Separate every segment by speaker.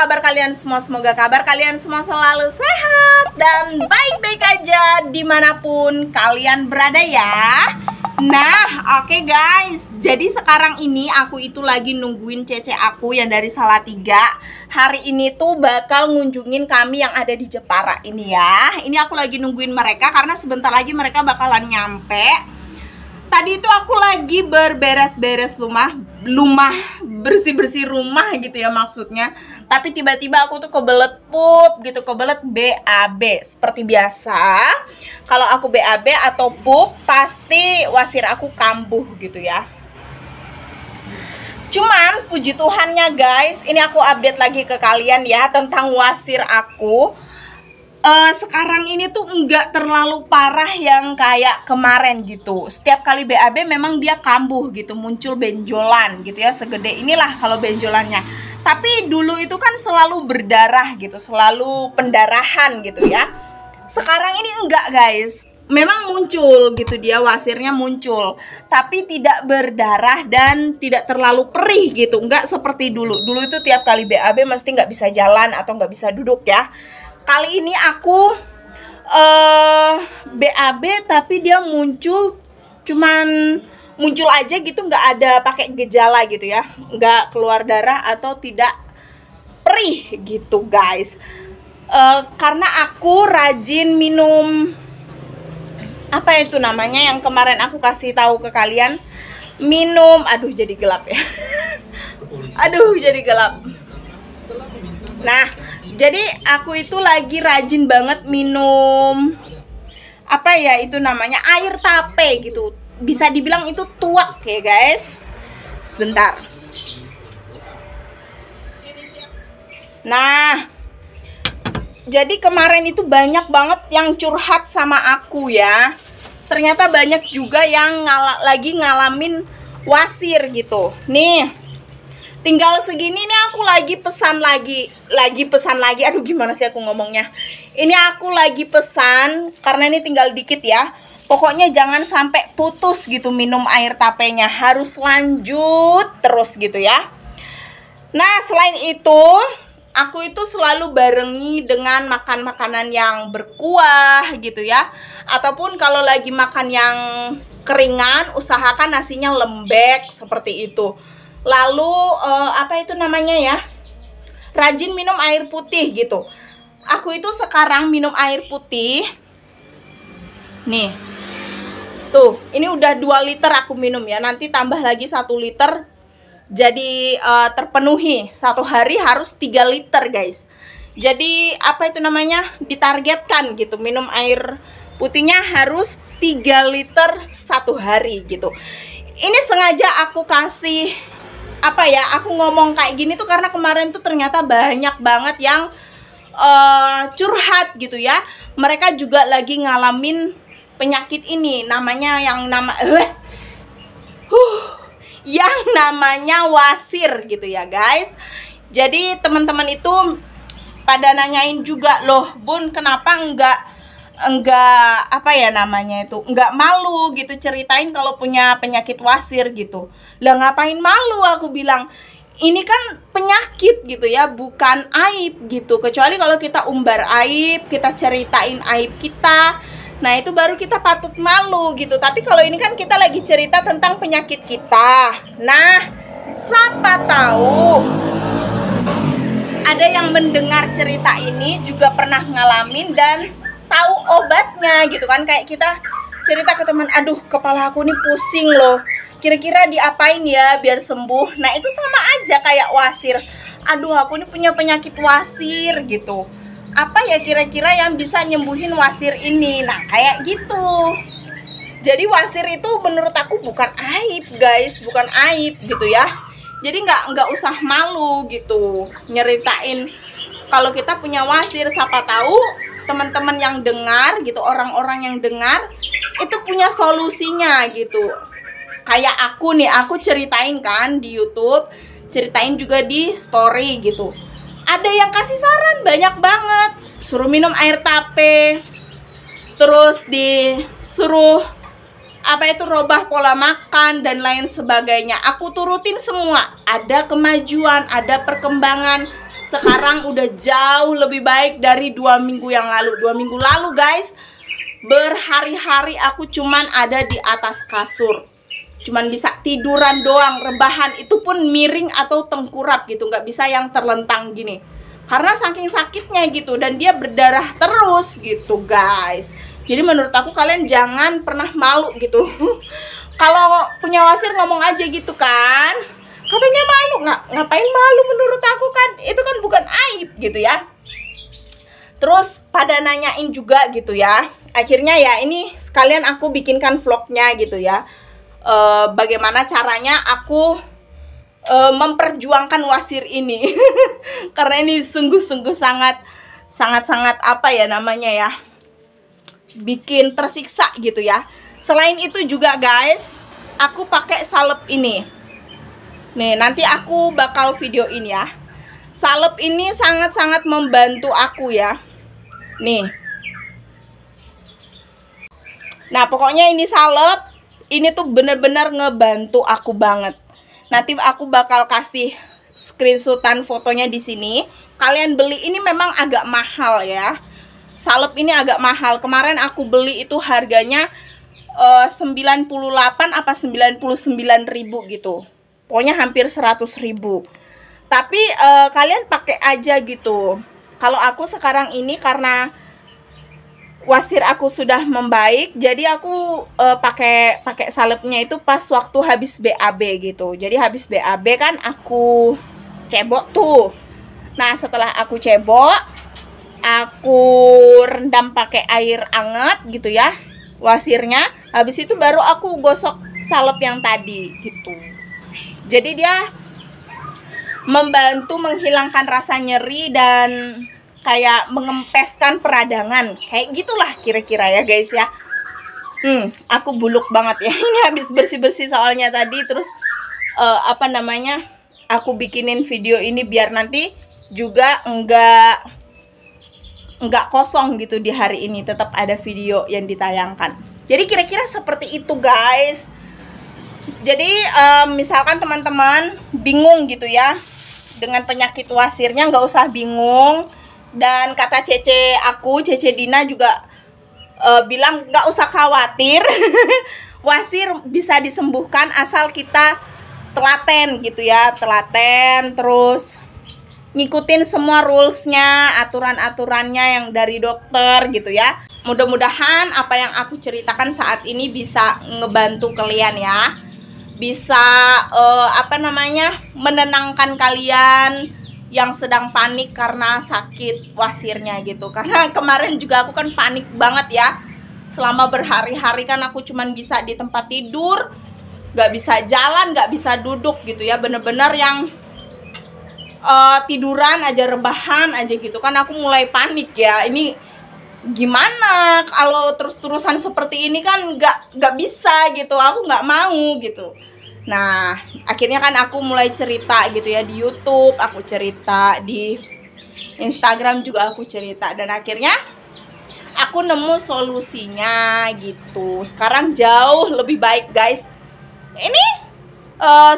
Speaker 1: kabar kalian semua? Semoga kabar kalian semua selalu sehat dan baik-baik aja dimanapun kalian berada ya. Nah, oke guys, jadi sekarang ini aku itu lagi nungguin Cece aku yang dari Salatiga. Hari ini tuh bakal ngunjungin kami yang ada di Jepara ini ya. Ini aku lagi nungguin mereka karena sebentar lagi mereka bakalan nyampe. Tadi itu aku lagi berberes-beres rumah, bersih-bersih rumah gitu ya maksudnya. Tapi tiba-tiba aku tuh kebelet pup gitu, kebelet BAB. Seperti biasa, kalau aku BAB atau pup pasti wasir aku kambuh gitu ya. Cuman puji Tuhannya guys, ini aku update lagi ke kalian ya tentang wasir aku. Sekarang ini tuh enggak terlalu parah yang kayak kemarin gitu. Setiap kali BAB memang dia kambuh gitu, muncul benjolan gitu ya, segede inilah kalau benjolannya. Tapi dulu itu kan selalu berdarah gitu, selalu pendarahan gitu ya. Sekarang ini enggak guys, memang muncul gitu dia, wasirnya muncul, tapi tidak berdarah dan tidak terlalu perih gitu. Enggak seperti dulu. Dulu itu tiap kali BAB mesti nggak bisa jalan atau nggak bisa duduk ya. Kali ini aku BAB tapi dia muncul, cuman muncul aja gitu, nggak ada pakai gejala gitu ya, nggak keluar darah atau tidak perih gitu guys. Karena aku rajin minum apa itu namanya yang kemarin aku kasih tahu ke kalian, minum, aduh jadi gelap ya. Aduh jadi gelap. Nah, jadi aku itu lagi rajin banget minum apa ya itu namanya, air tape gitu. Bisa dibilang itu tuak ya guys. Sebentar. Nah, jadi kemarin itu banyak banget yang curhat sama aku ya. Ternyata banyak juga yang lagi ngalamin wasir gitu. Nih, tinggal segini nih aku lagi pesan lagi. Aduh gimana sih aku ngomongnya. Ini aku lagi pesan karena ini tinggal dikit ya. Pokoknya jangan sampai putus gitu minum air tapenya, harus lanjut terus gitu ya. Nah, selain itu aku itu selalu barengi dengan makan makanan yang berkuah gitu ya. Ataupun kalau lagi makan yang keringan, usahakan nasinya lembek seperti itu. Lalu apa itu namanya ya, rajin minum air putih gitu. Aku itu sekarang minum air putih nih tuh, ini udah 2 liter aku minum ya. Nanti tambah lagi 1 liter, jadi terpenuhi. Satu hari harus 3 liter guys. Jadi apa itu namanya, ditargetkan gitu, minum air putihnya harus 3 liter satu hari gitu. Ini sengaja aku kasih apa ya, aku ngomong kayak gini tuh karena kemarin tuh ternyata banyak banget yang curhat gitu ya. Mereka juga lagi ngalamin penyakit ini, namanya yang namanya wasir gitu ya guys. Jadi teman-teman itu pada nanyain juga, loh Bun, kenapa enggak apa ya namanya itu, enggak malu gitu ceritain kalau punya penyakit wasir gitu. Lah ngapain malu, aku bilang ini kan penyakit gitu ya, bukan aib gitu. Kecuali kalau kita umbar aib, kita ceritain aib kita, nah itu baru kita patut malu gitu. Tapi kalau ini kan kita lagi cerita tentang penyakit kita. Nah, siapa tahu ada yang mendengar cerita ini juga pernah ngalamin dan tahu obatnya gitu kan. Kayak kita cerita ke teman, aduh kepala aku nih pusing loh, kira-kira diapain ya biar sembuh. Nah itu sama aja kayak wasir. Aduh aku nih punya penyakit wasir gitu, apa ya kira-kira yang bisa nyembuhin wasir ini. Nah kayak gitu. Jadi wasir itu menurut aku bukan aib guys, bukan aib gitu ya. Jadi nggak usah malu gitu nyeritain kalau kita punya wasir. Siapa tahu teman-teman yang dengar gitu, orang-orang yang dengar itu punya solusinya gitu. Kayak aku nih, aku ceritain kan di YouTube, ceritain juga di story gitu. Ada yang kasih saran banyak banget, suruh minum air tape, terus disuruh apa itu, robah pola makan dan lain sebagainya. Aku turutin semua, ada kemajuan, ada perkembangan sekarang udah jauh lebih baik dari 2 minggu yang lalu. 2 minggu lalu guys, berhari-hari aku cuman ada di atas kasur, cuman bisa tiduran doang, rebahan itu pun miring atau tengkurap gitu, nggak bisa yang terlentang gini karena saking sakitnya gitu, dan dia berdarah terus gitu guys. Jadi menurut aku kalian jangan pernah malu gitu. Kalau punya wasir ngomong aja gitu kan, katanya malu. Ngapain malu, menurut aku kan itu kan bukan aib gitu ya. Terus pada nanyain juga gitu ya, akhirnya ya ini sekalian aku bikinkan vlognya gitu ya, bagaimana caranya aku memperjuangkan wasir ini. Karena ini sungguh-sungguh sangat apa ya namanya ya, bikin tersiksa gitu ya. Selain itu juga guys, aku pakai salep ini. Nih, nanti aku bakal videoin ya. Salep ini sangat-sangat membantu aku ya. Nih. Nah, pokoknya ini salep, ini tuh bener-bener ngebantu aku banget. Nanti aku bakal kasih screenshotan fotonya di sini. Kalian beli ini memang agak mahal ya. Salep ini agak mahal. Kemarin aku beli itu harganya 98 apa 99.000 gitu. Pokoknya hampir 100.000. Tapi kalian pakai aja gitu. Kalau aku sekarang ini karena wasir aku sudah membaik, jadi aku pakai salepnya itu pas waktu habis BAB gitu. Jadi habis BAB kan aku cebok tuh. Nah, setelah aku cebok, aku rendam pakai air hangat gitu ya wasirnya. Habis itu baru aku gosok salep yang tadi gitu. Jadi dia membantu menghilangkan rasa nyeri dan kayak mengempeskan peradangan, kayak gitulah kira-kira ya guys ya. Aku buluk banget ya. Ini habis bersih-bersih soalnya tadi. Terus apa namanya, aku bikinin video ini biar nanti juga enggak kosong gitu di hari ini, tetap ada video yang ditayangkan. Jadi kira-kira seperti itu guys. Jadi misalkan teman-teman bingung gitu ya dengan penyakit wasirnya, nggak usah bingung. Dan kata Cece Dina juga bilang nggak usah khawatir. Wasir bisa disembuhkan asal kita telaten gitu ya, telaten terus ngikutin semua rulesnya, aturan-aturannya yang dari dokter gitu ya. Mudah-mudahan apa yang aku ceritakan saat ini bisa ngebantu kalian ya, bisa apa namanya, menenangkan kalian yang sedang panik karena sakit wasirnya gitu. Karena kemarin juga aku kan panik banget ya. Selama berhari-hari kan aku cuman bisa di tempat tidur, gak bisa jalan, gak bisa duduk gitu ya. Bener-bener yang tiduran aja, rebahan aja gitu kan. Aku mulai panik ya, ini gimana kalau terus-terusan seperti ini kan gak bisa gitu. Aku gak mau gitu. Nah, akhirnya kan aku mulai cerita gitu ya di YouTube, aku cerita di Instagram juga aku cerita, dan akhirnya aku nemu solusinya gitu. Sekarang jauh lebih baik guys. Ini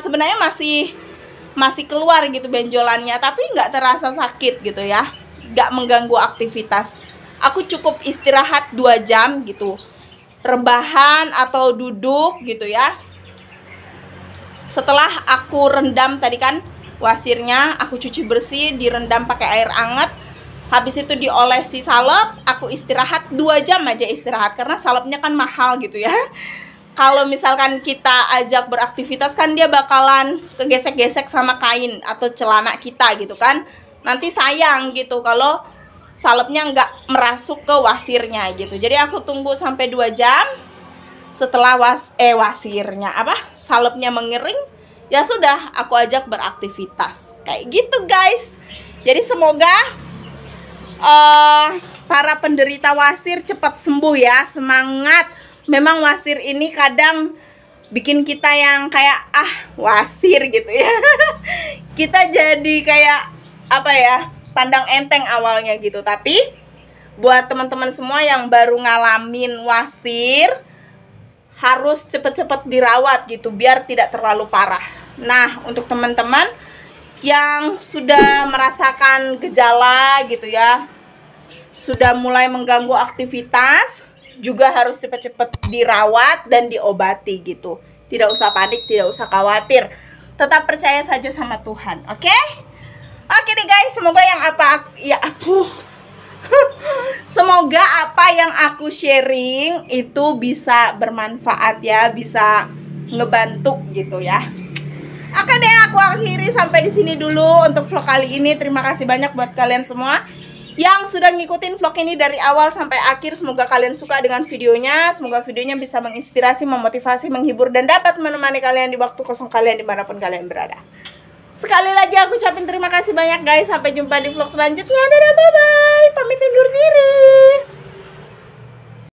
Speaker 1: sebenarnya masih keluar gitu benjolannya, tapi nggak terasa sakit gitu ya, nggak mengganggu aktivitas. Aku cukup istirahat 2 jam gitu, rebahan atau duduk gitu ya. Setelah aku rendam tadi kan wasirnya, aku cuci bersih, direndam pakai air hangat. Habis itu diolesi salep, aku istirahat 2 jam aja istirahat, karena salepnya kan mahal gitu ya. Kalau misalkan kita ajak beraktivitas kan dia bakalan kegesek-gesek sama kain atau celana kita gitu kan. Nanti sayang gitu kalau salepnya nggak merasuk ke wasirnya gitu. Jadi aku tunggu sampai 2 jam. Setelah salepnya mengering, ya sudah aku ajak beraktivitas kayak gitu guys. Jadi semoga para penderita wasir cepat sembuh ya. Semangat. Memang wasir ini kadang bikin kita yang kayak wasir gitu ya. Kita jadi kayak apa ya, pandang enteng awalnya gitu. Tapi buat teman-teman semua yang baru ngalamin wasir, harus cepet-cepet dirawat gitu biar tidak terlalu parah. Nah, untuk teman-teman yang sudah merasakan gejala gitu ya, sudah mulai mengganggu aktivitas, juga harus cepat-cepat dirawat dan diobati gitu. Tidak usah panik, tidak usah khawatir. Tetap percaya saja sama Tuhan, oke? Oke deh guys, semoga semoga apa yang aku sharing itu bisa bermanfaat ya, bisa ngebantu gitu ya. Oke deh, aku akhiri sampai di sini dulu untuk vlog kali ini. Terima kasih banyak buat kalian semua yang sudah ngikutin vlog ini dari awal sampai akhir. Semoga kalian suka dengan videonya. Semoga videonya bisa menginspirasi, memotivasi, menghibur, dan dapat menemani kalian di waktu kosong kalian dimanapun kalian berada. Sekali lagi aku ucapin terima kasih banyak guys. Sampai jumpa di vlog selanjutnya. Dadah, bye-bye. Pamit undur diri.